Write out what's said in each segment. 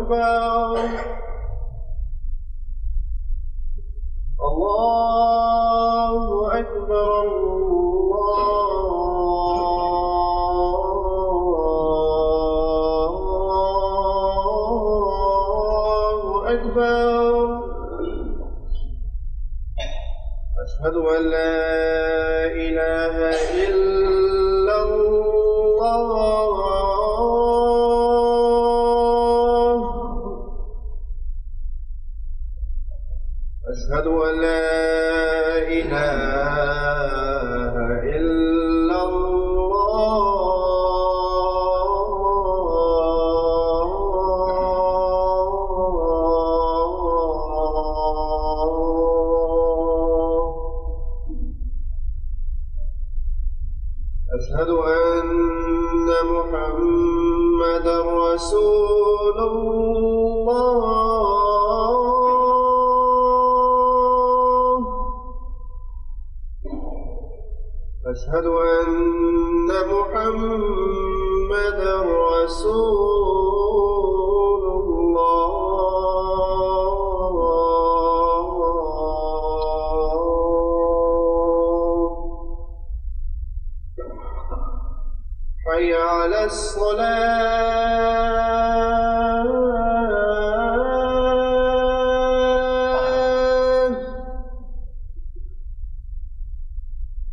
أكبر الله أكبر الله أكبر أشهد أن لا إله إلا الله أشهد أن لا إله إلا الله أشهد أن محمدًا رسول الله أشهد أن محمدًا رسول الله حي على الصلاة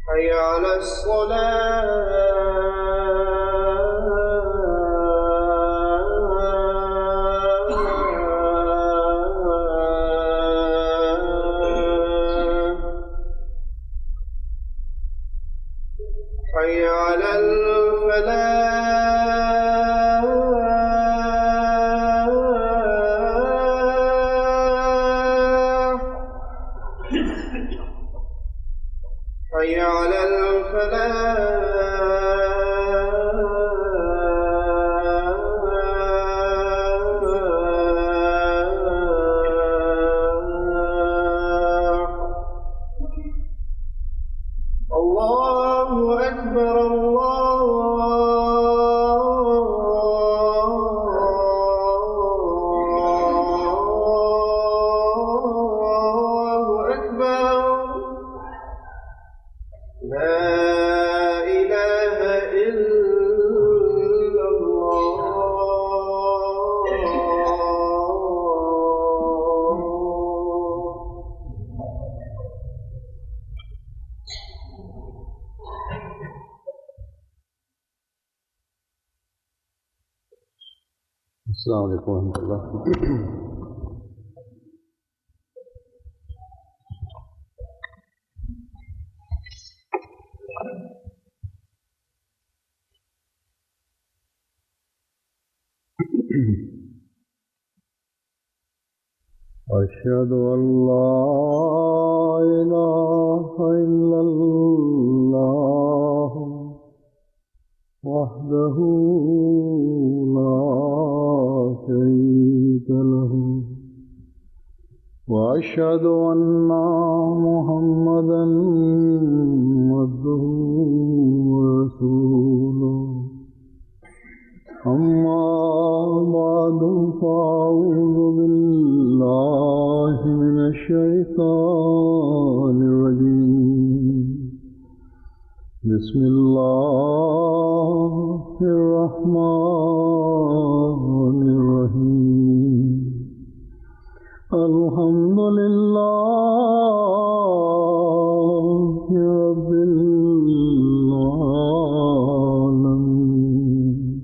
حي على الصلاة حي على الفلاح حي على الفلاح الله أكبر الله أكبر لا إله إلا الله السلام عليكم ورحمة الله. أشهد أن لا إله إلا الله وحده لا شريك له وأشهد أن محمدًا عبده ورسوله أما بعد فأعوذ بالله من الشيطان الرجيم بسم الله الرحمن الرحيم الحمد لله رب العالمين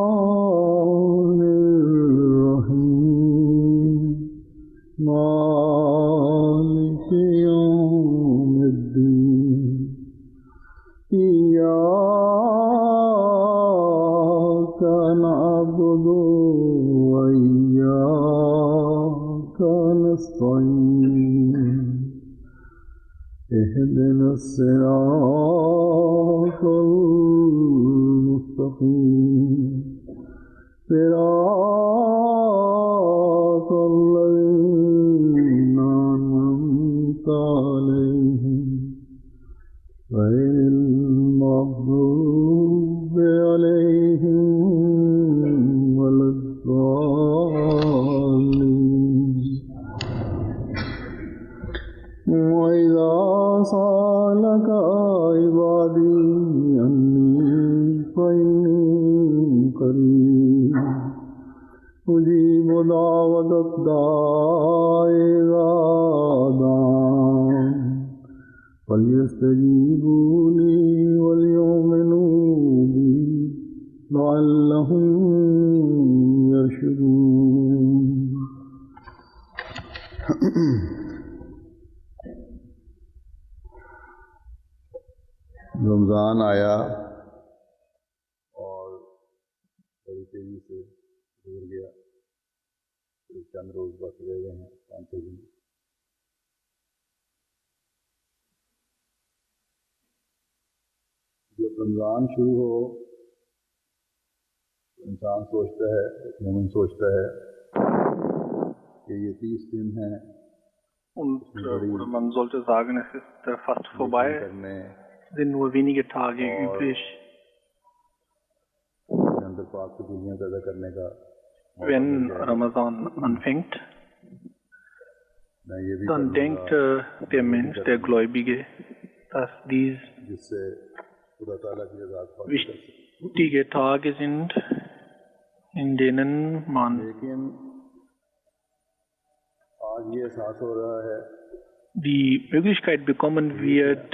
الرحمن الرحيم مالك يوم الدين إياك نعبد وإياك نستعين اهدنا الصراط المستقيم صراط الذين أنعمت عليهم غير المغضوب عليهم مجيب دعوة الداع إذا دعان فليستجيبوا لي وليؤمنوا بي لعلهم يرشدون. रमज़ान आया और बड़ी तेज़ी से गुजर गया। चंद रोज़ बच गए हैं, 5-6 दिन। जब रमज़ान शुरू हो इंसान सोचता है, मोमिन सोचता है कि ये 30 दिन हैं und man sollte sagen, es ist fast vorbei, es sind nur wenige Tage übrig. Wenn Ramadan anfängt, dann denkt der Mensch, der Gläubige, dass dies wichtige Tage sind, in denen man die Möglichkeit bekommen wird,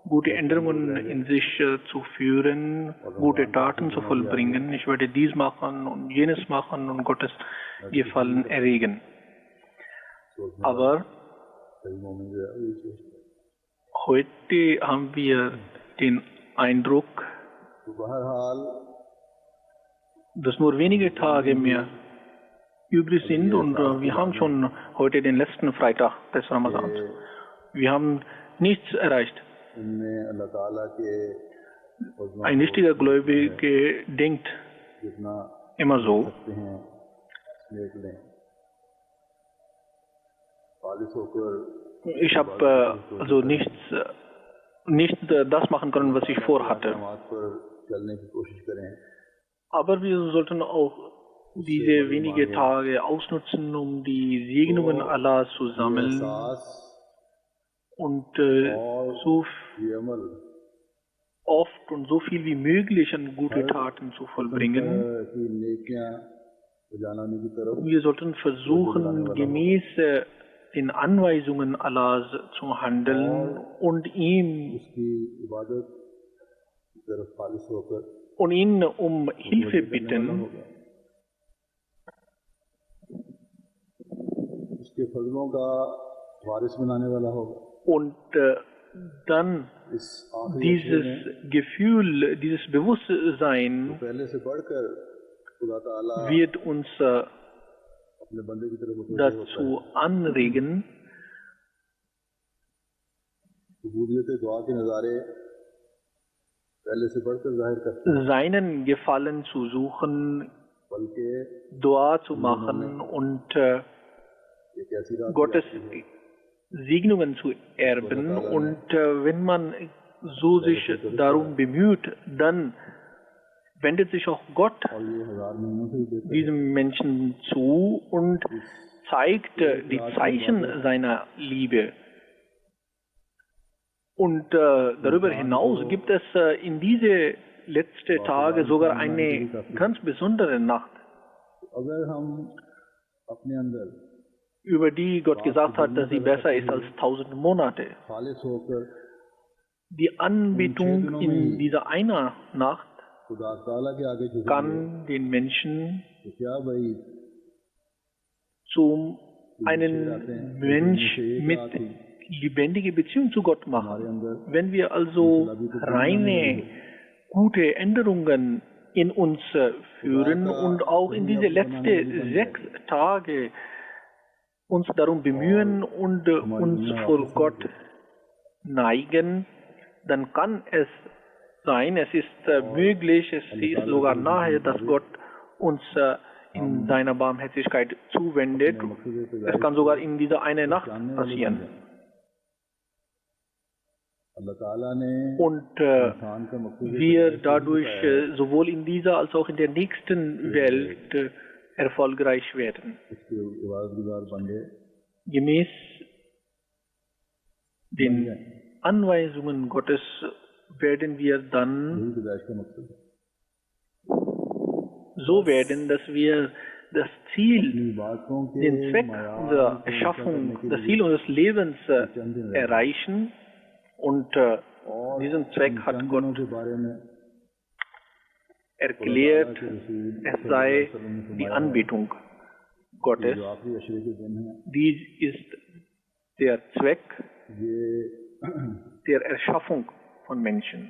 gute Änderungen in sich zu führen, gute Taten zu vollbringen. Ich werde dies machen und jenes machen und Gottes Gefallen erregen. Aber heute haben wir den Eindruck, dass nur wenige Tage mehr übrig sind und wir haben schon heute den letzten Freitag des Ramadans. Wir haben nichts erreicht. Ein richtiger Gläubiger denkt immer so. Ich habe also nicht das machen können, was ich vorhatte. Aber wir sollten auch diese wenige Tage ausnutzen, um die Segnungen Allahs zu sammeln und so oft und so viel wie möglich an gute Taten zu vollbringen. Wir sollten versuchen, gemäß den Anweisungen Allahs zu handeln und ihn um Hilfe bitten. Und dann dieses Gefühl, dieses Bewusstsein wird uns dazu anregen, seinen Gefallen zu suchen, Dua zu machen und Gottes Segnungen zu erben. Und wenn man so sich darum bemüht, dann wendet sich auch Gott diesem Menschen zu und zeigt die Zeichen seiner Liebe. Und darüber hinaus gibt es in diese letzten Tage sogar eine ganz besondere Nacht, über die Gott gesagt hat, dass sie besser ist als 1000 Monate. Die Anbetung in dieser einer Nacht kann den Menschen zu einem Mensch mit lebendiger Beziehung zu Gott machen. Wenn wir also reine, gute Änderungen in uns führen und auch in diese letzten 6 Tage uns darum bemühen und uns vor Gott neigen, dann kann es sein, es ist möglich, es ist sogar nahe, dass Gott uns in seiner Barmherzigkeit zuwendet. Es kann sogar in dieser eine Nacht passieren. Und wir dadurch sowohl in dieser als auch in der nächsten Welt erfolgreich werden. Gemäß den Anweisungen Gottes werden wir dann so werden, dass wir das Ziel, باتوں کے den Zweck unserer Erschaffung, das Ziel unseres Lebens erreichen. Und diesen Zweck hat Gott کے بارے میں erklärt, es sei die Anbetung Gottes. جو آخری عشرے کے دن ہیں Dies ist der Zweck یہ der Erschaffung von Menschen.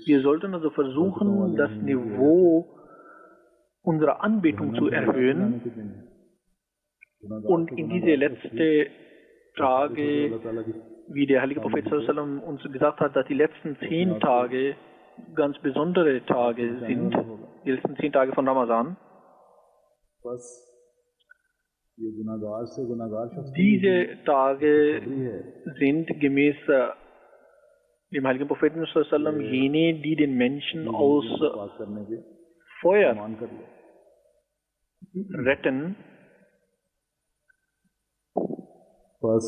Wir sollten also versuchen, das Niveau unserer Anbetung zu erhöhen und in diese letzten Tage, wie der heilige Prophet sallallahu alaihi wasallam uns gesagt hat, dass die letzten 10 Tage ganz besondere Tage sind, die letzten 10 Tage von Ramadan. بس یہ گناہگار سے گناہگار شخص Diese Tage بھی ہے sind gemäß dem heiligen Propheten sallallahu alaihi wasallam jene, die den Menschen aus پاک کرنے کے Feuer مان کر لے retten. بس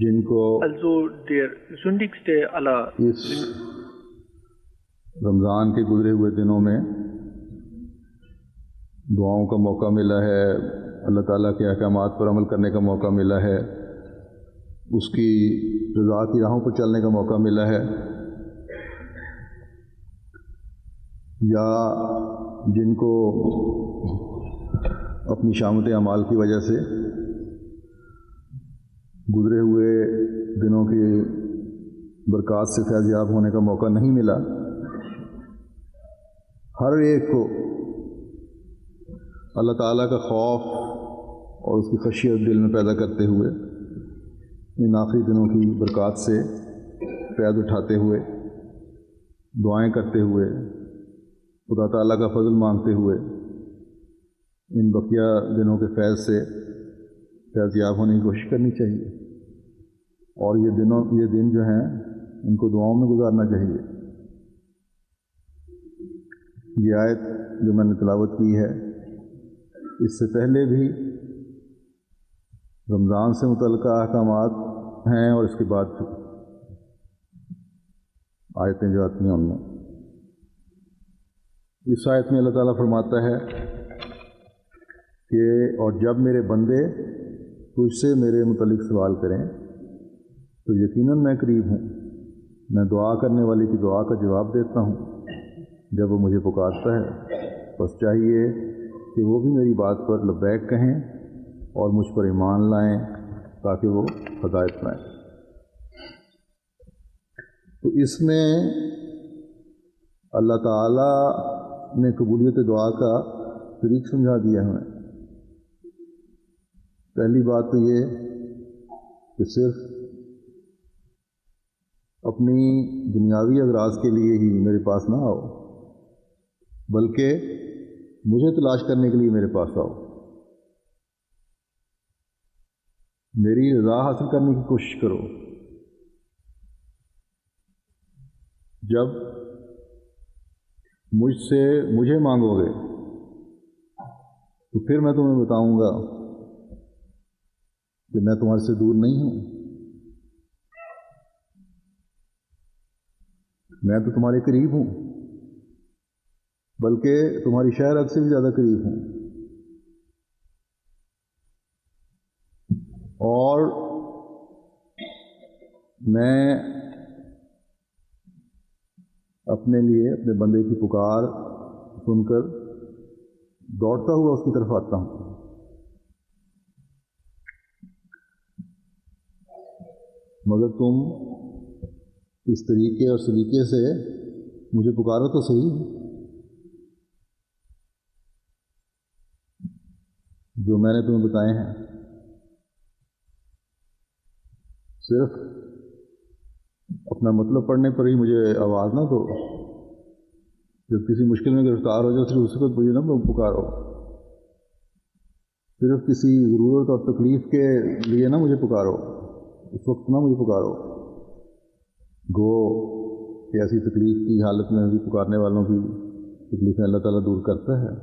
جن کو Also der sündigste aller اس رمضان کے گزرے ہوئے دنوں میں دعاؤں کا موقع ملا ہے، اللہ تعالیٰ کے احکامات پر عمل کرنے کا موقع ملا ہے، اس کی رضا کی راہوں پر چلنے کا موقع ملا ہے، یا جن کو اپنی شامت اعمال کی وجہ سے گزرے ہوئے دنوں کی برکات سے فیض یاب ہونے کا موقع نہیں ملا، ہر ایک کو اللہ تعالیٰ کا خوف اور اس کی خشیت دل میں پیدا کرتے ہوئے ان آخری دنوں کی برکات سے فیض اٹھاتے ہوئے دعائیں کرتے ہوئے خدا تعالیٰ کا فضل مانگتے ہوئے ان بقیہ دنوں کے فیض سے فیض یاب ہونے کی کوشش کرنی چاہیے، اور یہ دن جو ہیں ان کو دعاؤں میں گزارنا چاہیے۔ یہ آیت جو میں نے تلاوت کی ہے، اس سے پہلے بھی رمضان سے متعلقہ احکامات ہیں اور اس کے بعد آیتیں جو آتی ہیں ان میں، اس آیت میں اللہ تعالیٰ فرماتا ہے کہ اور جب میرے بندے تجھ سے میرے متعلق سوال کریں تو یقیناً میں قریب ہوں، میں دعا کرنے والی کی دعا کا جواب دیتا ہوں جب وہ مجھے پکارتا ہے، بس چاہیے کہ وہ بھی میری بات پر لبیک کہیں اور مجھ پر ایمان لائیں تاکہ وہ ہدایت پائیں۔ تو اس میں اللہ تعالیٰ نے قبولیت دعا کا طریق سمجھا دیا ہمیں۔ پہلی بات تو یہ کہ صرف اپنی دنیاوی اغراض کے لیے ہی میرے پاس نہ آؤ، بلکہ مجھے تلاش کرنے کے لیے میرے پاس آؤ، میری رضا حاصل کرنے کی کوشش کرو۔ جب مجھے مانگو گے تو پھر میں تمہیں بتاؤں گا کہ میں تمہارے سے دور نہیں ہوں، میں تو تمہارے قریب ہوں، بلکہ تمہاری شہر حد سے بھی زیادہ قریب ہوں، اور میں اپنے لیے اپنے بندے کی پکار سن کر دوڑتا ہوا اس کی طرف آتا ہوں۔ مگر تم اس طریقے اور سلیقے سے مجھے پکارو تو صحیح، جو میں نے تمہیں بتائے ہیں، صرف اپنا مطلب پڑھنے پر ہی مجھے آواز نہ دو، جب کسی مشکل میں گرفتار ہو جاؤ صرف اس وقت مجھے نہ پکارو، صرف کسی ضرورت اور تکلیف کے لیے نہ مجھے پکارو، اس وقت نہ مجھے پکارو۔ گو کہ ایسی تکلیف کی حالت میں بھی پکارنے والوں کی تکلیفیں اللہ تعالیٰ دور کرتا ہے،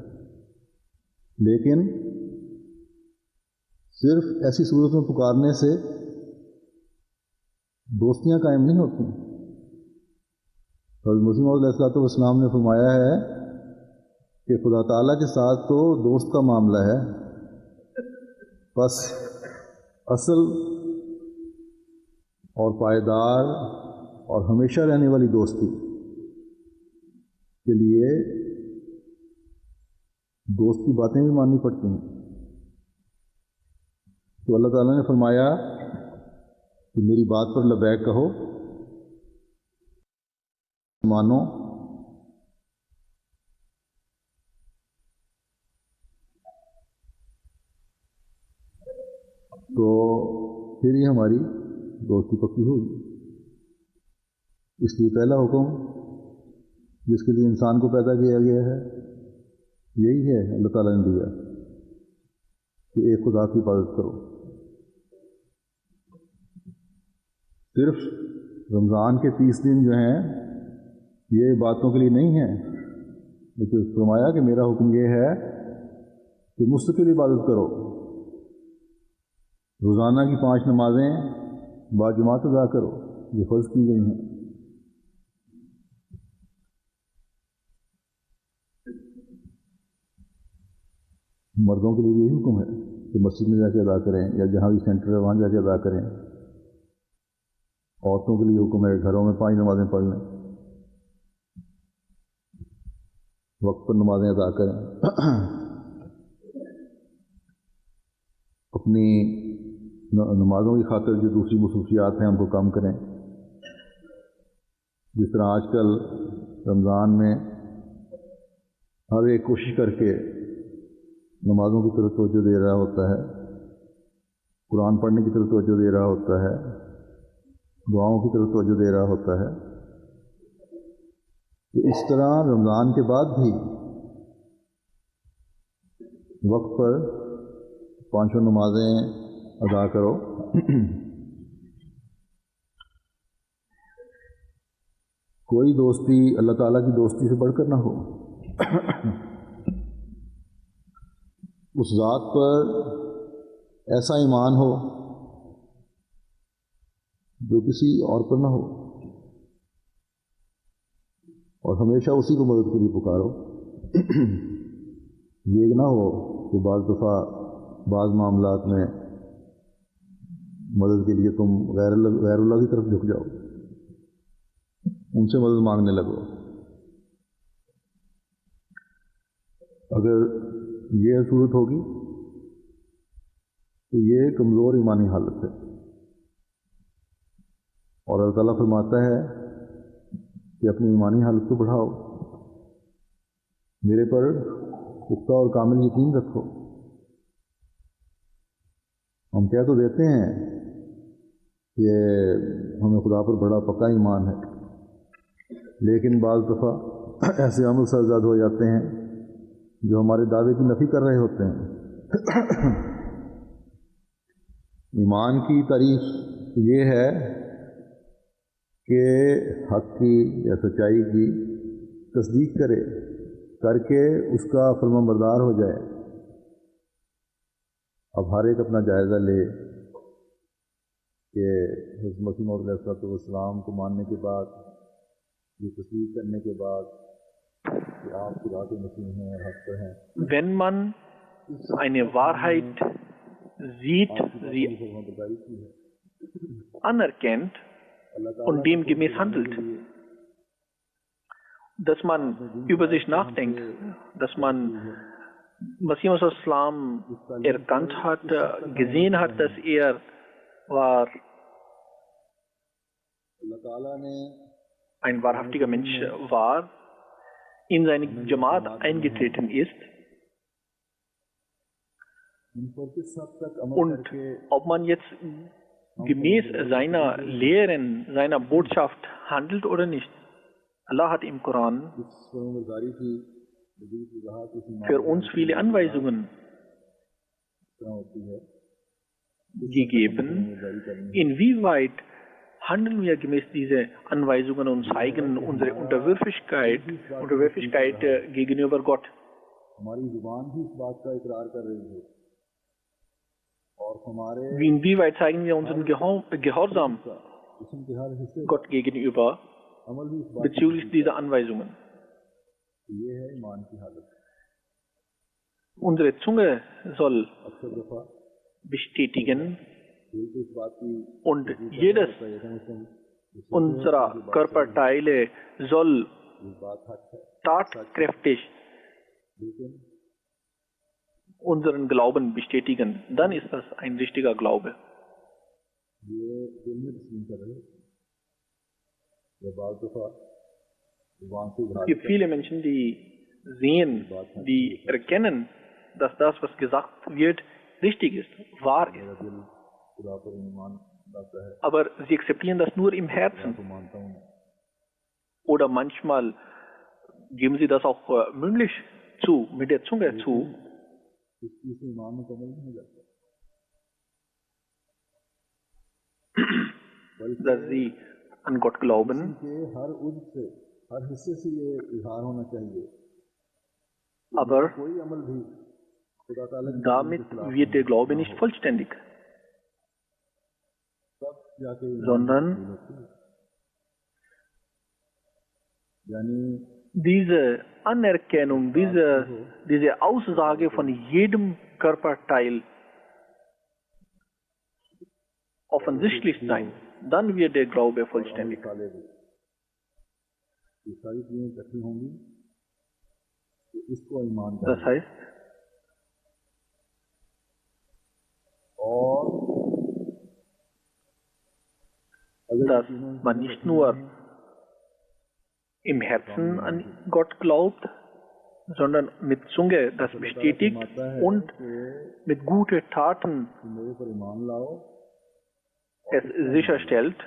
لیکن صرف ایسی صورت میں پکارنے سے دوستیاں قائم نہیں ہوتی۔ حضرت مسیح موعود علیہ الصلوۃ والسلام نے فرمایا ہے کہ خدا تعالیٰ کے ساتھ تو دوست کا معاملہ ہے، بس اصل اور پائیدار اور ہمیشہ رہنے والی دوستی کے لیے دوست کی باتیں بھی ماننی پڑتی ہیں۔ تو اللہ تعالیٰ نے فرمایا کہ میری بات پر لبیک کہو، مانو، تو پھر ہی ہماری دوستی پکی ہوگی۔ اس لیے پہلا حکم جس کے لیے انسان کو پیدا کیا گیا ہے یہی ہے، اللہ تعالیٰ نے دیا کہ ایک خدا کی عبادت کرو۔ صرف رمضان کے 30 دن جو ہیں یہ باتوں کے لیے نہیں ہیں، لیکن فرمایا کہ میرا حکم یہ ہے کہ مستقل عبادت کرو، روزانہ کی 5 نمازیں باجماعت ادا کرو، یہ فرض کی گئی ہیں۔ مردوں کے لیے یہی حکم ہے کہ مسجد میں جا کے ادا کریں، یا جہاں بھی سینٹر ہے وہاں جا کے ادا کریں۔ عورتوں کے لیے حکم ہے گھروں میں 5 نمازیں پڑھ لیں، وقت پر نمازیں ادا کریں، اپنی نمازوں کی خاطر جو دوسری مصروفیات ہیں ان کو کم کریں۔ جس طرح آج کل رمضان میں ہر ایک کوشش کر کے نمازوں کی طرف توجہ دے رہا ہوتا ہے، قرآن پڑھنے کی طرف توجہ دے رہا ہوتا ہے، دعاؤں کی طرف توجہ دے رہا ہوتا ہے، تو اس طرح رمضان کے بعد بھی وقت پر 5 نمازیں ادا کرو۔ کوئی دوستی اللہ تعالیٰ کی دوستی سے بڑھ کر نہ ہو۔ اس ذات پر ایسا ایمان ہو جو کسی اور پر نہ ہو، اور ہمیشہ اسی کو مدد کے لیے پکارو۔ یہ نہ ہو کہ بعض دفعہ بعض معاملات میں مدد کے لیے تم غیر اللہ کی طرف جھک جاؤ، ان سے مدد مانگنے لگو۔ اگر یہ صورت ہوگی تو یہ کمزور ایمانی حالت ہے، اور اللہ تعالیٰ فرماتا ہے کہ اپنی ایمانی حالت کو بڑھاؤ، میرے پر پختہ اور کامل یقین رکھو۔ ہم کہہ تو دیتے ہیں کہ ہمیں خدا پر بڑا پکا ایمان ہے، لیکن بعض دفعہ ایسے عمل سرزد ہو جاتے ہیں جو ہمارے دعوے کی نفی کر رہے ہوتے ہیں۔ ایمان کی تعریف یہ ہے کہ حق کی یا سچائی کی تصدیق کر کے اس کا فرمان بردار ہو جائے۔ اب ہر ایک اپنا جائزہ لے کہ حضرت مسیح موعود علیہ السلام کو ماننے کے بعد، یہ تصدیق کرنے کے بعد کہ آپ خدا کے مسیح ہیں اور حق پر ہیں۔ Wenn man eine Wahrheit sieht, sie anerkennt und demgemäß handelt, dass man über sich nachdenkt, dass man Masih Islam erkannt hat, gesehen hat, dass war ein wahrhaftiger Mensch war, in seine Jamaat eingetreten ist, und ob man jetzt gemäß seiner Lehren, seiner Botschaft handelt oder nicht. Allah hat im Koran für uns viele Anweisungen gegeben. Inwieweit handeln wir gemäß dieser Anweisungen und zeigen unsere Unterwürfigkeit gegenüber Gott? Inwieweit zeigen wir unseren Gehorsam Gott gegenüber bezüglich dieser Anweisungen? Unsere Zunge soll अक्सर दफ़ा bestätigen दिल को इस बात की und jedes unserer Körperteile soll ये बात हक है, tatkräftig लेकिन unseren Glauben bestätigen. Dann ist das ein richtiger Glaube. ये दिल में तस्लीम कर रहे या बात दफ़ा जुबान से Es gibt viele Menschen, die sehen, die erkennen, dass das, was gesagt wird, richtig ist, wahr ist. मेरा दिल खुदा पर ईमान लाता है, Aber sie akzeptieren das nur im Herzen. तो मानता हूँ Oder manchmal geben sie das auch mündlich zu, mit der Zunge zu. इस चीज़ से ईमान मुकम्मल नहीं हो जाता, Dass sie an Gott glauben, कि हर उज़्व से हर हिस्से से ये इजहार होना चाहिए, aber कोई अमल भी खुदा ताला की damit wird der Glaube nicht vollständig, तब जाके ईमान sondern तब्दील होती है। यानी diese Anerkennung, diese Aussage von jedem Körperteil offensichtlich sein, dann wird der Glaube vollständig. साले भी ये सारी चीजें इकट्ठी होंगी तो इसको ईमान Das करें। heißt, और अगर dass man nicht nur im Herzen an Gott glaubt, sondern mit Zunge das bestätigt und mit guten Taten मेरे पर ईमान लाओ, es sicherstellt.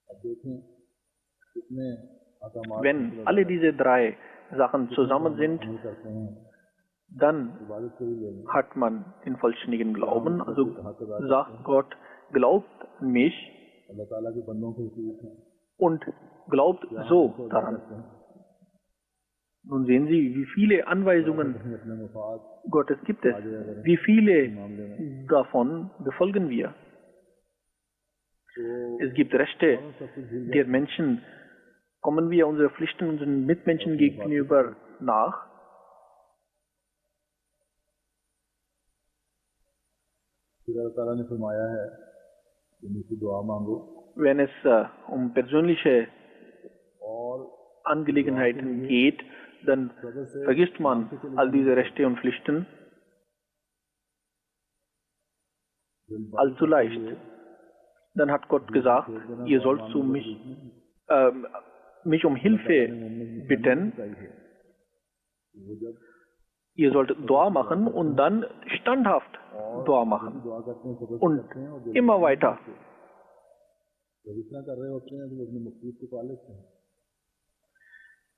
अब देखें कितने अहकामात Wenn alle diese drei Sachen zusammen sind, अमल करते हैं, dann इबादत को भी ले लें, hat man den vollständigen Glauben. Also sagt Gott, glaubt an mich अल्लाह ताला के बंदों के हुकूक हैं, und glaubt so daran. Nun sehen Sie, wie viele Anweisungen अपने मफाद Gottes gibt es. Wie viele davon befolgen wir? Es gibt Rechte der Menschen. Kommen wir unsere Pflichten unseren Mitmenschen gegenüber nach? फिर अल्लाह ताला ने फरमाया है कि मुझसे दुआ मांगो Wenn es um persönliche और Angelegenheiten geht, dann vergisst man all diese Rechte und Pflichten allzu leicht. Dann hat Gott gesagt, ihr sollt zu mich um Hilfe bitten, ihr sollt Dua machen und dann standhaft Dua machen und immer weiter. जब इतना कर रहे होते हैं तो अपने मकसूद को पा लेते हैं।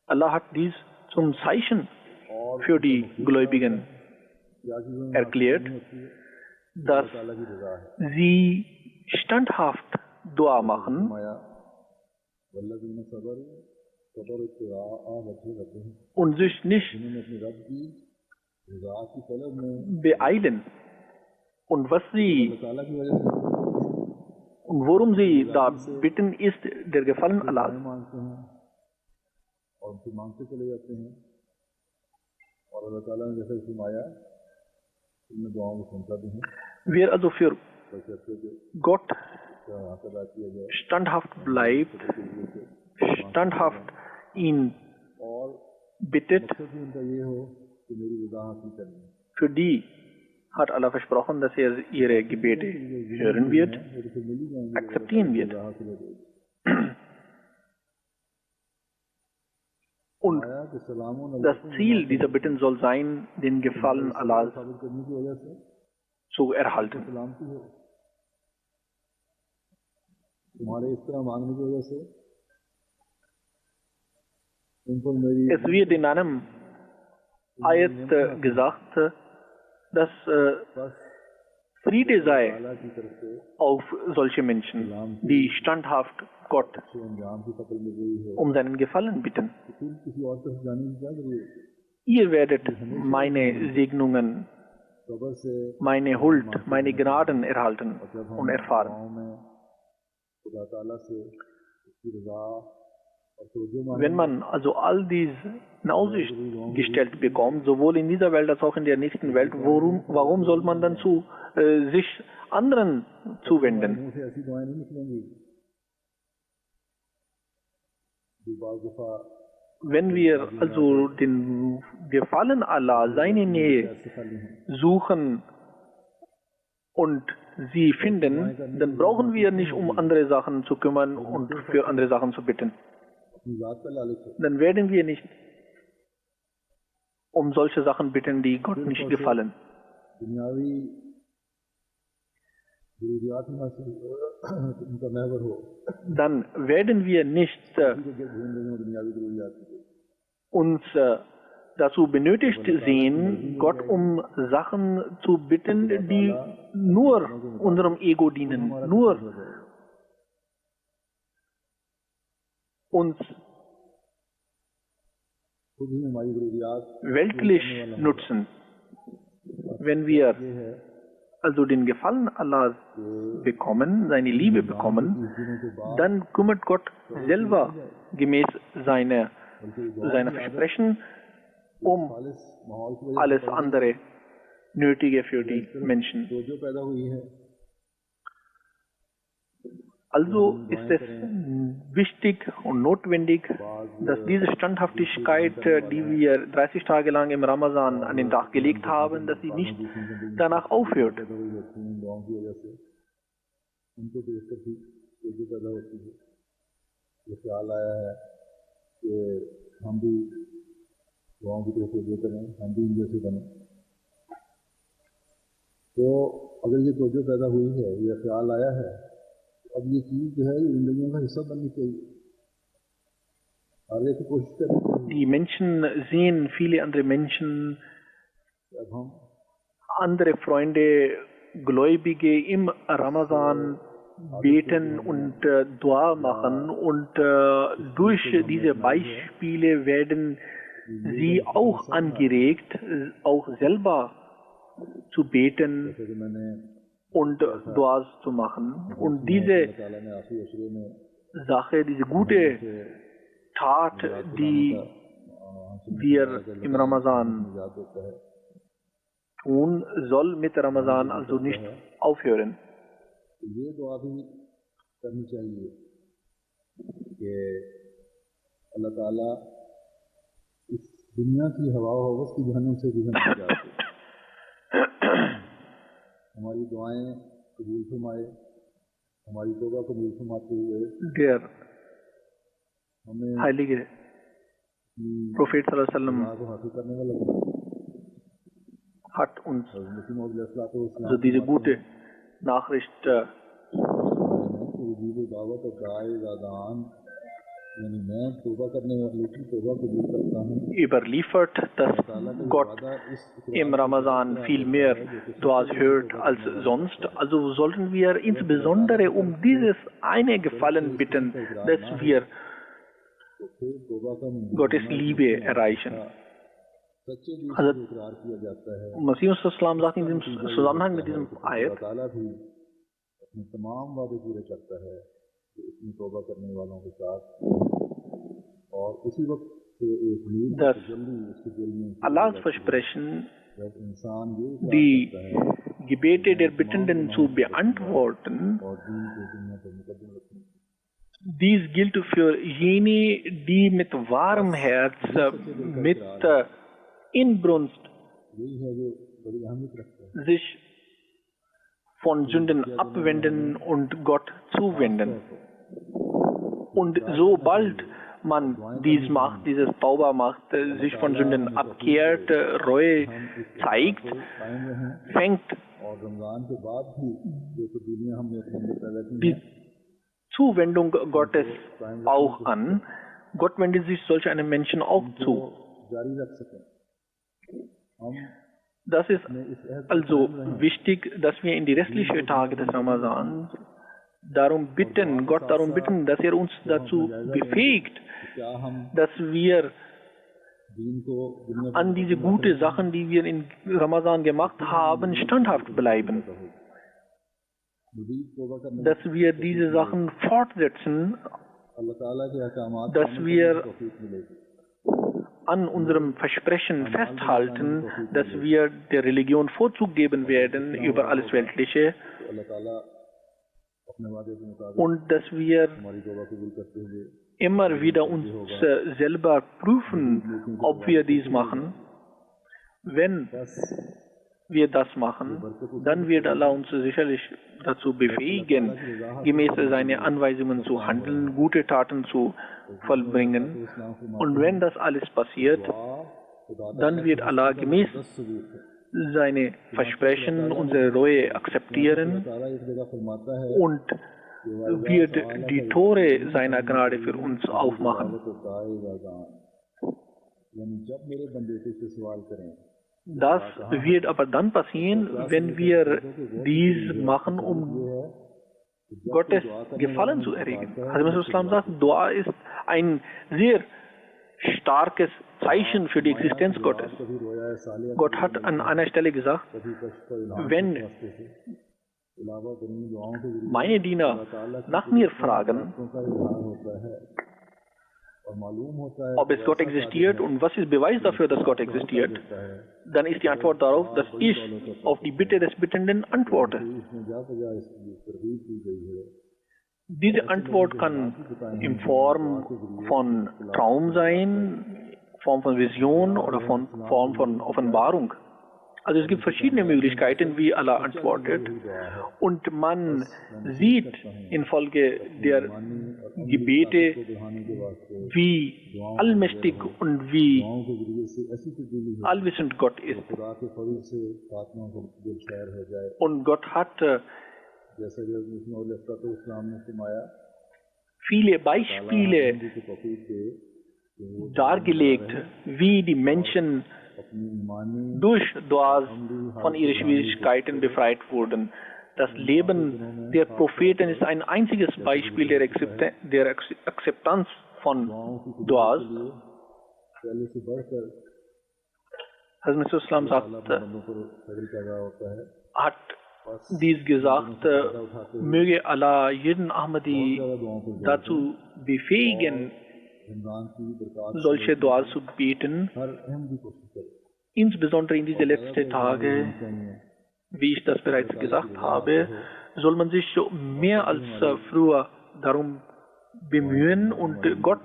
Allah hat dies zum Zeichen für die Gläubigen erklärt, dass ताला की रजा है। sie standhaft Dua machen वल्लज़ीना सबरू सबर इत्तिबाअ वजह रब्बिहिम, und sich nicht जिन्होंने अपने रब की रजा की तलब में beeilen. Und was sie अल्लाह ताला की वजह से und worum sie da bitten, ist der Gefallen Allahs. मांगते हैं और उनसे मांगते चले जाते हैं और अल्लाह ताला ने जैसे फरमाया उनमें दुआओं को सुनता भी है, Wer also für बशर्ते कि Gott हाथ अदा किया जाए standhaft bleibt, standhaft ihn और bittet, मकसद भी उनका ये हो कि मेरी रजा हासिल करनी है। für die hat Allah versprochen, dass er ihre Gebete hören wird, वो तो फिर मिल ही जाएंगे, akzeptieren wird. रजा हासिल हो जाएगी। Und आया कि सलामुन das Ziel dieser Bitten soll sein, den Gefallen Allahs साबित करने की वजह से zu erhalten. सलामती हो, तुम्हारे इस तरह मांगने की वजह से उन पर मेरी Es wird in einem Ayat gesagt, dass बस Friede sei ताला की तरफ से auf solche Menschen, die standhaft Gott अच्छे अंजाम की शक्ल में गई है, um seinen Gefallen bitten. तो फिर किसी और तरफ जाने की क्या जरूरत है? Ihr werdet meine Segnungen, सबर से meine Huld, meine Gnaden erhalten और जब हम und erfahren. दुआओं में खुदा ताला से उसकी रजा Wenn man also all dies in Aussicht gestellt bekommt, sowohl in dieser Welt als auch in der nächsten Welt, warum soll man dann sich anderen zuwenden? मुंह से ऐसी दुआएं नहीं निकलेंगी जो बाज़ दफ़ा Wenn wir also den Gefallen Allah, seine Nähe suchen und sie finden, dann brauchen wir nicht um andere Sachen zu kümmern und für andere Sachen zu bitten. अपनी ज़ात पर लालच है Dann werden wir nicht um solche Sachen bitten, die Gott nicht gefallen. दुनियावी ज़रूरियात में हासिल उनका महवर हो Dann werden wir nicht उनके गिर्द घूम रही हो दुनियावी ज़रूरियात के uns dazu benötigt sehen, Gott um Sachen zu bitten, die nur unserem Ego dienen, nur uns खुद ही हमारी ज़रूरियात weltlich nutzen. Wenn wir also den Gefallen Allahs bekommen, seine Liebe bekommen, dann kümmert Gott selber gemäß seiner Versprechen um alles andere Nötige für die Menschen. तो जो पैदा हुई है Also ist es wichtig und notwendig, dass diese Standhaftigkeit, die wir 30 Tage lang im Ramadan an den Tag gelegt haben, dass sie nicht danach aufhört. पैदा हुई होती हैं दुआओं की वजह से उनको देखकर भी जो पैदा होती है ये ख्याल आया है कि हम भी दुआओं की तरफ जो करें हम भी इन जैसे बने तो अगर ये तवज्जो पैदा हुई है ये ख्याल आया है अब ये चीज़ जो है ये ज़िंदगियों का हिस्सा बननी चाहिए हर एक की कोशिश करनी चाहिए Die Menschen sehen viele andere Menschen, अब हम andere Freunde, Gläubige im Ramadan beten und Dua machen und durch diese Beispiele werden sie auch angeregt, auch selber zu beten जैसे कि मैंने und Duas zu machen. Und diese अल्लाह ताला ने आखिरी अशरे में Sache, diese gute Tat, die wir im Ramadan याद देता है tun, soll mit Ramadan also nicht aufhören. तो ये दुआ भी करनी चाहिए कि अल्लाह ताला इस दुनिया की हवा हवस की जहन्नुम से भी हमें बचा दे हमारी दुआएं कबूल फरमाए हमारी तौबा कबूल फरमाते हुए Der हमें heilige अपनी Prophet sallallahu alaihi wasallam दुआ को हासिल करने वाला बनाए hat uns मुस्लिम और also diese gute Nachricht दावत गाय दादान यानी मैं तौबा करने वाले की तौबा कबूल करता हूँ überliefert, dass Gott im Ramadan viel mehr Duas hört als sonst. Also sollten wir insbesondere um dieses eine Gefallen bitten, dass wir फिर तौबा का Gottes Liebe erreichen. सच्चे दिल Also से इकरार किया जाता है Masih sagt in diesem Zusammenhang mit diesem अल्लाह Ayat, ताला भी अपने तमाम वादे पूरे करता है कि इसमें तौबा करने वालों के साथ और उसी वक्त से एक नींद dass जल्दी उसके दिल में Allahs Versprechen, जब इंसान ये इकरार die करता है Gebete der Bittenden zu beantworten. और दीन को दुनिया पर मुकद्दम रखने Dies gilt für jene, die mit wahrem Herz, mit Inbrunst यही है जो बड़ी अहमियत रखता है sich von Sünden abwenden und Gott zuwenden. Und sobald man dies macht, dieses Tauba macht, sich von Sünden abkehrt, Reue zeigt, कायम रहें fängt और रमजान के बाद भी जो तब्दीलियां हमने अपने अंदर पैदा की die Zuwendung Gottes auch an. Gott wendet sich solch einem Menschen auch zu. जारी रख सकें हम Das ist also wichtig, dass wir in die restlichen Tage des Ramadans Gott darum bitten, dass er uns dazu befähigt, क्या हम dass wir दीन को दुनिया an diese guten Sachen, die wir in Ramadan gemacht haben, standhaft bleiben. मज़ीद तौबा करने Dass wir diese Sachen fortsetzen, अल्लाह ताला के अहकामात dass wir an unserem Versprechen festhalten, dass wir der Religion Vorzug geben werden über alles Weltliche अल्लाह ताला अपने वादे के मुताबिक und dass wir हमारी तौबा कबूल करते हुए immer wieder uns selber prüfen, ob wir dies machen. Wenn wir das machen, dann wird Allah uns sicherlich dazu befähigen, gemäß seiner Anweisungen zu handeln, gute Taten zu vollbringen. Und wenn das alles passiert, dann wird Allah gemäß seine Versprechen, unsere Reue akzeptieren und wird die Tore seiner Gnade für uns aufmachen. Das wird aber dann passieren, wenn wir dies machen, um Gottes Gefallen zu erregen. Hazrat Islam sagt, Dua ist ein sehr starkes Zeichen für die Existenz Gottes. Gott hat an einer Stelle gesagt, wenn meine Diener nach mir fragen, ob es Gott existiert und was ist Beweis dafür, dass Gott existiert, dann ist die Antwort darauf, dass ich auf die Bitte des Bittenden antworte. Diese Antwort kann in Form von Traum sein, Form von Vision oder Form von Offenbarung. Also es gibt verschiedene Möglichkeiten, wie Allah antwortet, und man sieht infolge der Gebete, wie allmächtig und wie allwissend Gott ist. Und Gott hat viele Beispiele dargelegt, wie die Menschen durch Duas von ihren Schwierigkeiten befreit wurden. Das Leben der Propheten ist ein einziges Beispiel der Akzeptanz von Duas. Hazrat Islam hat dies gesagt, möge Allah jeden Ahmadi dazu befähigen, solche Duas zu beten, insbesondere in diese letzten Tage, wie ich das bereits gesagt habe, soll man sich mehr als früher darum bemühen und Gott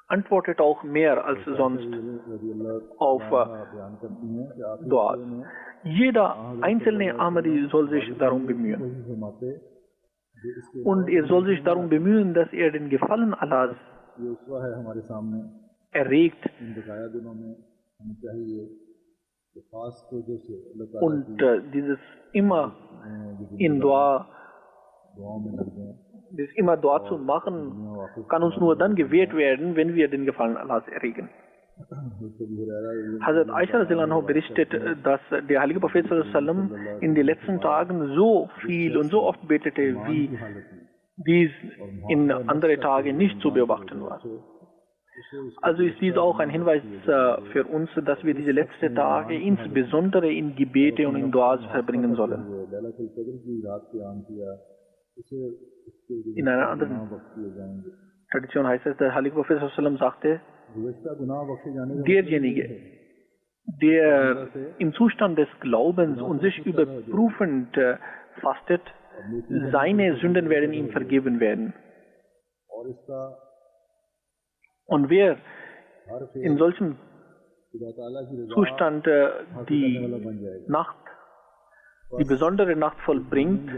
antwortet auch mehr als sonst auf Duas. Jeder einzelne Ahmadi soll sich darum bemühen. Und er soll sich darum bemühen, dass er den Gefallen Allahs erregt und dieses immer in Dua, zu machen, kann uns nur dann gewährt werden, wenn wir den Gefallen Allahs erregen. Hazrat Aisha berichtet, dass der heilige Prophet in den letzten Tagen so viel und so oft betete, wie dies in anderen Tagen nicht zu beobachten war. Also ist dies auch ein Hinweis für uns, dass wir diese letzten Tage insbesondere in Gebete und in Duas verbringen sollen. In einer anderen Tradition heißt es, der heilige Prophet sagte, derjenige, der im Zustand des Glaubens und sich überprüfend fastet, seine Sünden werden ihm vergeben werden. Und wer in solchem Zustand die besondere Nacht vollbringt,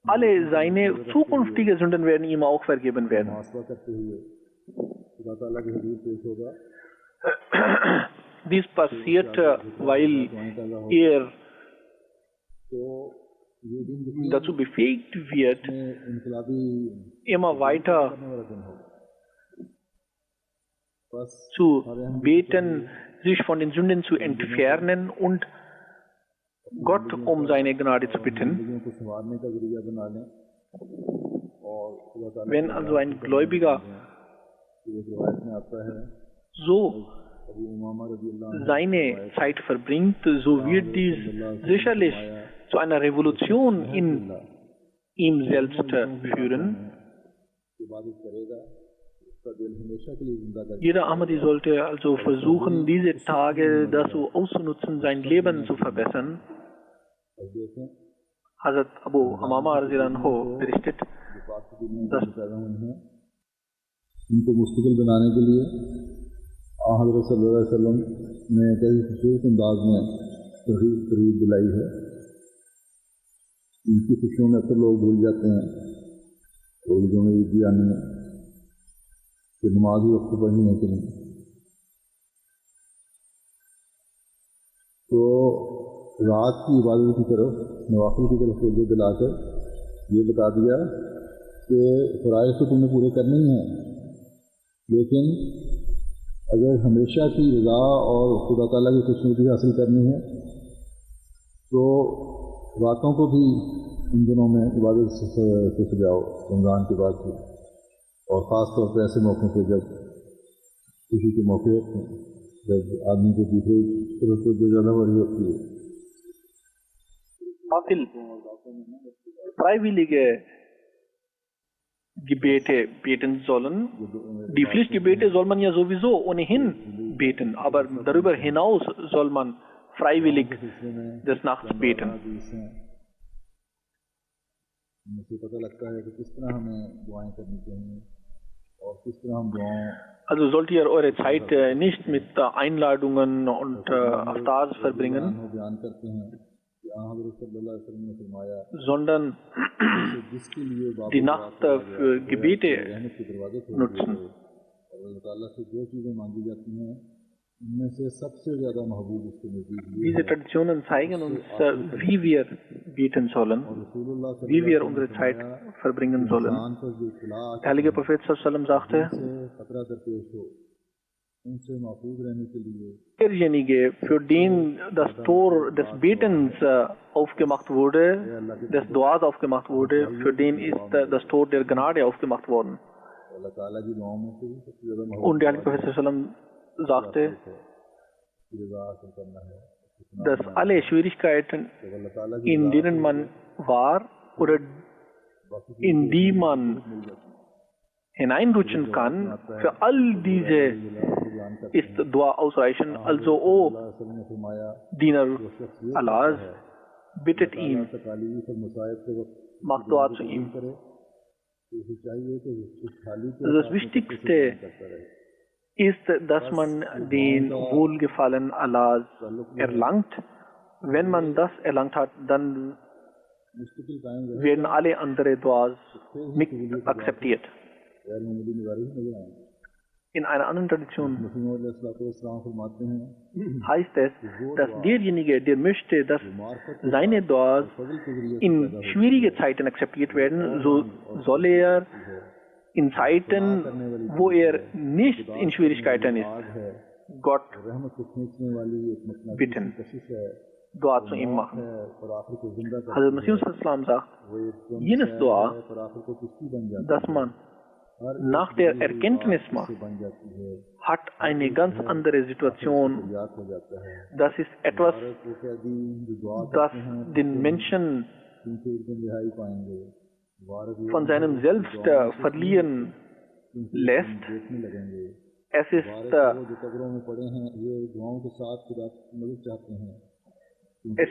alle seine zukünftigen Sünden werden ihm auch vergeben werden. Dies passiert, weil er dazu befähigt wird, immer weiter zu beten, sich von den Sünden zu entfernen und Gott um seine Gnade zu bitten. Wenn also ein Gläubiger so seine Zeit verbringt, so wird dies sicherlich zu einer Revolution in ihm selbst führen. Jeder Ahmadi sollte also versuchen, diese Tage dazu auszunutzen, sein Leben zu verbessern. Hazrat Abu Umama radhiyallahu berichtet, dass इनको मुस्तकिल बनाने के लिए हज़रत सल्लल्लाहु अलैहि वसल्लम ने कई खूबसूरत अंदाज में तरगीब दिलाई है। इनकी खुशियों में अक्सर लोग भूल जाते हैं, रोज़ों में ईद आने में कि नमाज ही वक्त पढ़नी है कि नहीं। तो रात की इबादत की तरफ, नवाफिल की तरफ तवज्जो दिलाकर ये बता दिया कि फ़राइज़ तो तुमने पूरे करने ही हैं, लेकिन अगर हमेशा की रज़ा और खुदा ताला की खुशनुदी हासिल करनी है तो रातों को भी इन दिनों में इबादत से सजाओ रमज़ान के बाद भी, और ख़ास तौर पर ऐसे मौक़ों पर जब किसी के मौके होते हैं, जब आदमी को दूसरे तरफ से जो ज़्यादा बड़ी होती है। Freiwillige Gebete beten sollen. Die Pflichtgebete soll man ja sowieso ohnehin beten, aber darüber hinaus soll man freiwillig des Nachts beten. Also sollt ihr eure Zeit nicht mit Einladungen und Aftars verbringen, sondern die Nacht für Gebete nutzen. Diese Traditionen zeigen uns, wie wir beten sollen, wie wir unsere Zeit verbringen sollen. Der heilige Prophet sallallahu sagte, derjenige, für den das Tor des Betens aufgemacht wurde, des Duas aufgemacht wurde, für den ist das Tor der Gnade aufgemacht worden. Und der heilige Prophet sallallahu sagte, dass alle Schwierigkeiten, in denen man war oder in die man hineinrutschen kann, für all diese ist Dua ausreichend. Also, o Diener Allahs, bittet ihn, macht Dua zu ihm. Das Wichtigste ist, dass man den Wohlgefallen Allahs erlangt. Wenn man das erlangt hat, dann werden alle anderen Duas mit akzeptiert. In einer anderen Tradition heißt es, dass derjenige, der möchte, dass seine Duas in schwierigen Zeiten akzeptiert werden, so soll er in Zeiten, wo er nicht in Schwierigkeiten ist, Gott bitten, Dua zu ihm machen. Hazrat Masih Islam sagt, jenes Dua, das man nach der Erkenntnis macht, hat eine ganz andere Situation. Das ist etwas, das den Menschen von seinem Selbst verlieren lässt. Es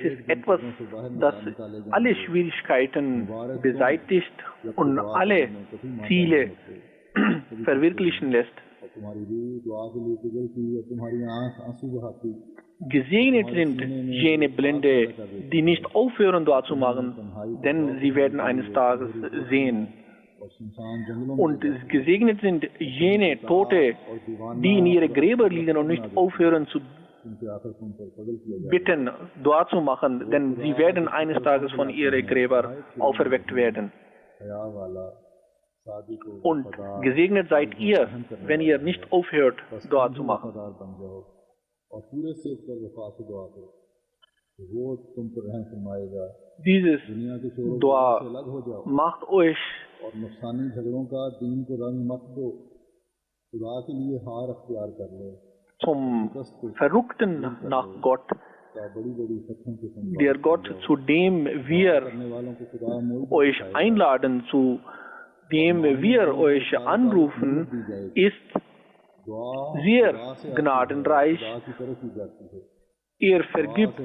ist etwas, das alle Schwierigkeiten beseitigt und alle Ziele verwirklichen lässt. Gesegnet sind jene Blinde, die nicht aufhören, Dua zu machen, denn sie werden eines Tages sehen. Und gesegnet sind jene Tote, die in ihre Gräber liegen und nicht aufhören zu bitten, Dua zu machen, denn sie werden eines Tages von ihren Gräbern auferweckt werden. Und gesegnet seid ihr, wenn ihr nicht aufhört, Dua zu machen. Dieses Dua macht euch zum Verrückten nach Gott, der Gott, zu dem wir euch einladen, zu dem wir euch anrufen, ist sehr gnadenreich. Er vergibt.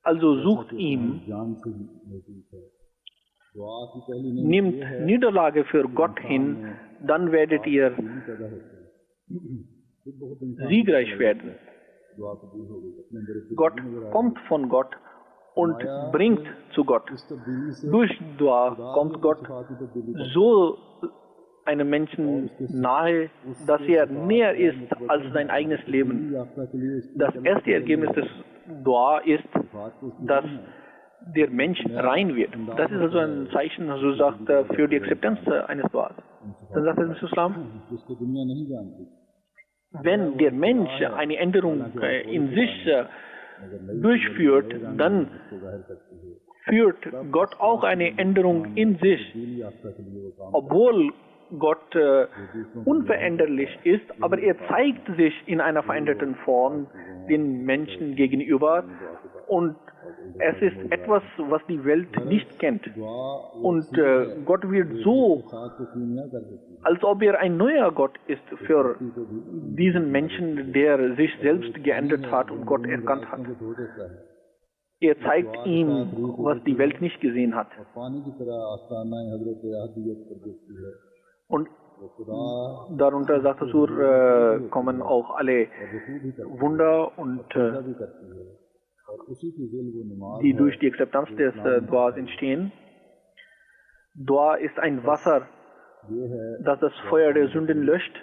Also sucht ihn. Nimmt Niederlage für Gott hin, dann werdet ihr siegreich werden. Gott kommt von Gott und bringt zu Gott. Durch Dua kommt Gott so einem Menschen nahe, dass er näher ist als sein eigenes Leben. Das erste Ergebnis des Dua ist, dass der Mensch rein wird. Das ist also ein Zeichen, so sagt er, für die Akzeptanz eines Duas. Dann sagt der Islam, wenn der Mensch eine Änderung in sich durchführt, dann führt Gott auch eine Änderung in sich. Obwohl Gott unveränderlich ist, aber er zeigt sich in einer veränderten Form den Menschen gegenüber, und es ist etwas, was die Welt nicht kennt. Und Gott wird so, als ob er ein neuer Gott ist für diesen Menschen, der sich selbst geändert hat und Gott erkannt hat. Er zeigt ihm, was die Welt nicht gesehen hat. Und darunter, sagt er Sur, kommen auch alle Wunder, und die durch die Akzeptanz des Duas entstehen. Dua ist ein Wasser, das das Feuer der Sünden löscht.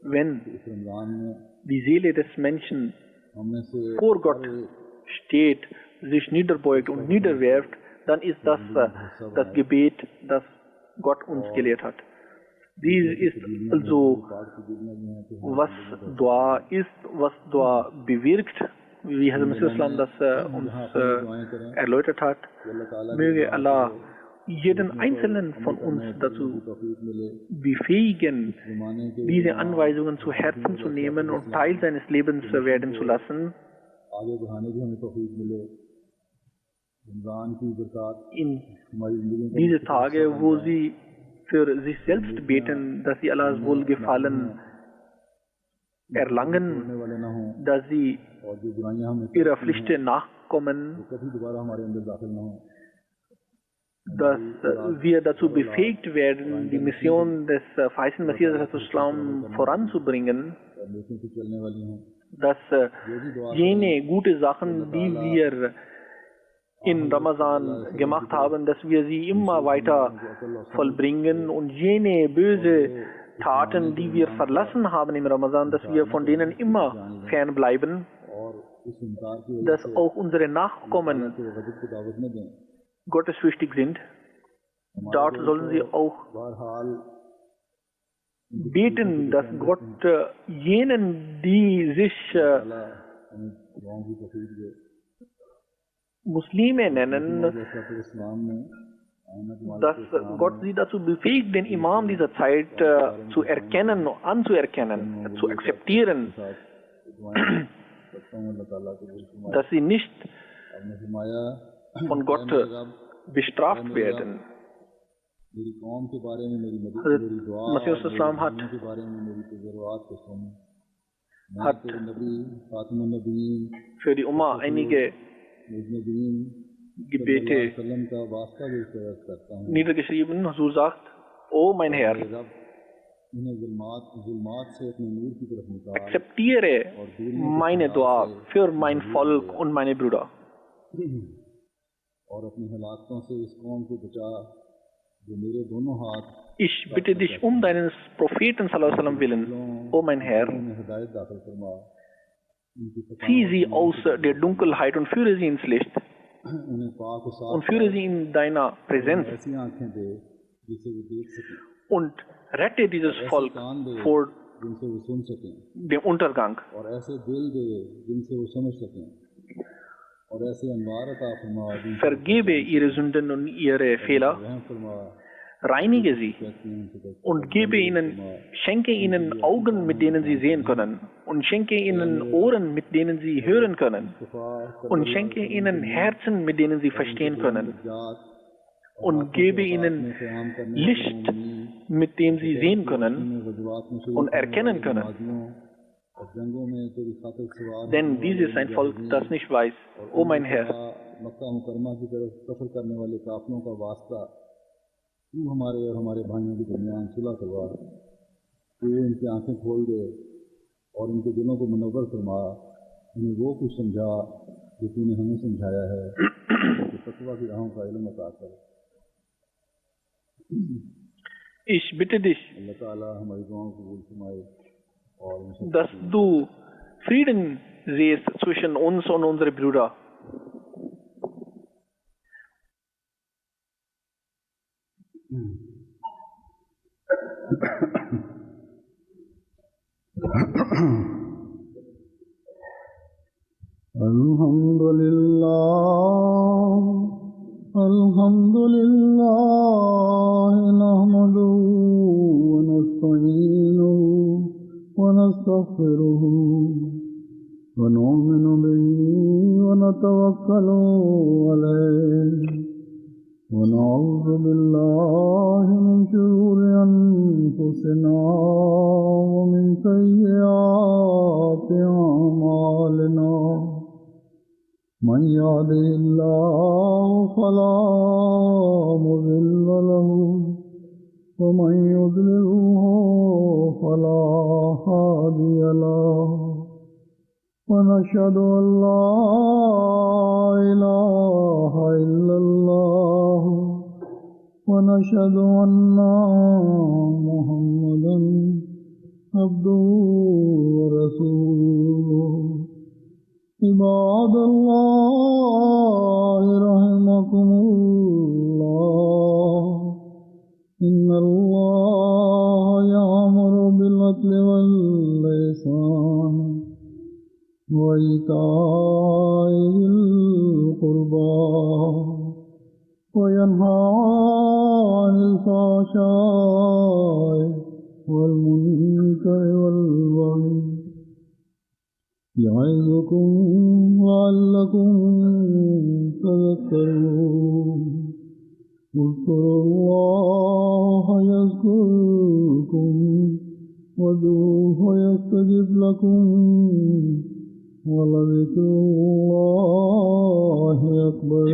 Wenn die Seele des Menschen vor Gott steht, sich niederbeugt und niederwerft, dann ist das das Gebet, das Gott uns gelehrt hat. Dies ist also, was Dua ist, was Dua bewirkt, wie Hazrat Masih Islam das uns erläutert hat. Möge Allah jeden Einzelnen von uns dazu befähigen, diese Anweisungen zu Herzen zu nehmen und Teil seines Lebens werden zu lassen. In diese Tage, wo sie für sich selbst beten, dass sie Allahs Wohlgefallen erlangen, dass sie ihrer Pflicht nachkommen, dass wir dazu befähigt werden, die Mission des verheißenen Messias voranzubringen, dass jene gute Sachen, die wir in Ramazan gemacht haben, dass wir sie immer weiter vollbringen, und jene böse Taten, die wir verlassen haben im Ramazan, dass wir von denen immer fernbleiben, dass auch unsere Nachkommen gottesfürchtig sind. Dort sollen sie auch beten, dass Gott jenen, die sich Muslime nennen, dass Gott sie dazu befähigt, den Imam dieser Zeit zu erkennen, anzuerkennen, zu akzeptieren, dass sie nicht von Gott bestraft werden. Masih Islam hat für die Umma einige Gebete niedergeschrieben. So sagt, O mein Herr, akzeptiere meine Dua für mein Volk und meine Brüder. Ich bitte dich um deines Propheten sallallahu alaihi wasallam willen, O mein Herr, zieh sie aus der Dunkelheit und führe sie ins Licht und führe sie in deiner Präsenz und rette dieses Volk vor dem Untergang. Vergebe ihre Sünden und ihre Fehler, reinige sie und schenke ihnen Augen, mit denen sie sehen können, und schenke ihnen Ohren, mit denen sie hören können, und schenke ihnen Herzen, mit denen sie verstehen können, und gebe ihnen Licht, mit dem sie sehen können und erkennen können. Denn dies ist ein Volk, das nicht weiß, o mein Herr, تو ہمارے اور ہمارے بھائیوں کے درمیان صلح کروا، تو ان کی آنکھیں کھول دے اور ان کے دلوں کو منور فرما، انہیں وہ کچھ سمجھا جو تو نے ہمیں سمجھایا ہے، کہ تقویٰ کی راہوں کا علم عطا کر۔ Ich bitte dich, اللہ تعالیٰ ہماری دعاؤں کو قبول فرمائے اور dass du Frieden siehst zwischen uns und unsere Brüder. الحمد لله نحمده ونستعينه ونستغفره ونؤمن به ونتوكل عليه ونعوذ بالله من شرور أنفسنا ومن سيئات أعمالنا من يهده الله فلا مضل له ومن يضلله فلا هادي له ونشهد أن لا إله إلا الله ونشهد أن محمدا عبده ورسوله عباد الله رحمكم الله إن الله يأمر بالعدل والإحسان وإيتاء ذي القربى وينهى عن الفحشاء والمنكر والبغي يعظكم لعلكم تذكرون اذكروا الله يذكركم وادعوه يستجب لكم ولذكر الله أكبر